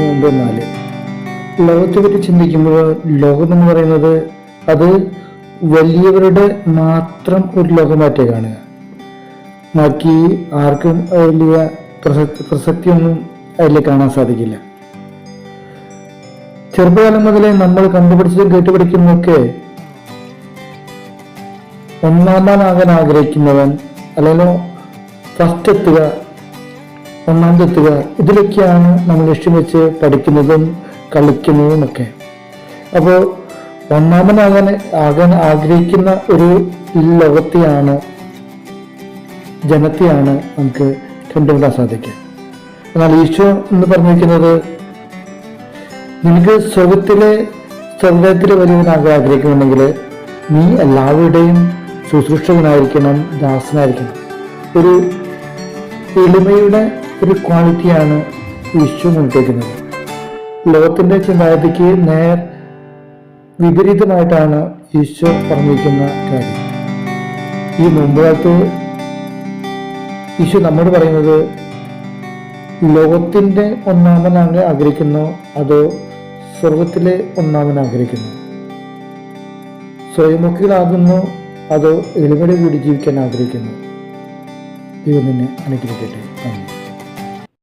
3:4. ലോകത്തെ പറ്റി ചിന്തിക്കുമ്പോൾ ലോകമെന്ന് പറയുന്നത് അത് വലിയവരുടെ മാത്രം ഒരു ലോകമാറ്റേ കാണുക. ബാക്കി ആർക്കും വലിയ പ്രസക്തിയൊന്നും അതിൽ കാണാൻ സാധിക്കില്ല. ചെറുപ്പകാലം മുതലേ നമ്മൾ കണ്ടുപിടിച്ചതും കേട്ടുപിടിക്കുന്നതൊക്കെ ഒന്നാമനാകാൻ ആഗ്രഹിക്കുന്നവൻ, അല്ലെങ്കിൽ ഫസ്റ്റ് എത്തുക, ഒന്നാമതെത്തുക, ഇതിലൊക്കെയാണ് നമ്മൾ ലക്ഷ്യം വെച്ച് പഠിക്കുന്നതും കളിക്കുന്നതും ഒക്കെ. അപ്പോൾ ഒന്നാമനാകാൻ ആഗ്രഹിക്കുന്ന ഒരു ലോകത്തെയാണ്, ജനത്തെയാണ് നമുക്ക് കണ്ടുപിടിക്കാൻ സാധിക്കുക. എന്നാൽ ഈശോ എന്ന് പറഞ്ഞിരിക്കുന്നത്, നിനക്ക് സ്വർഗത്തിലെ വലിയവനാകാൻ ആഗ്രഹിക്കുന്നുണ്ടെങ്കിൽ നീ എല്ലാവരുടെയും ശുശ്രൂഷകനായിരിക്കണം, ദാസനായിരിക്കണം. ഒരു എളിമയുടെ ഒരു ക്വാളിറ്റിയാണ് ഈശോ മുൻകൈക്കുന്നത്. ലോകത്തിൻ്റെ ചിന്താഗതിക്ക് വിപരീതമായിട്ടാണ് ഈശോ പറഞ്ഞിരിക്കുന്ന കാര്യം. ഈ മുൻകാലത്ത് ഈശോ നമ്മോട് പറയുന്നത്, ലോകത്തിൻ്റെ ഒന്നാമനാകാൻ ആഗ്രഹിക്കുന്നോ അതോ സ്വർഗത്തിലെ ഒന്നാമൻ ആഗ്രഹിക്കുന്നു? സ്വയമുഖികളാകുന്നു അതോ എളിമയോടെ കൂടി ജീവിക്കാൻ ആഗ്രഹിക്കുന്നു? ദൈവം നിന്നെ അനുഗ്രഹിക്കട്ടെ. നന്ദി.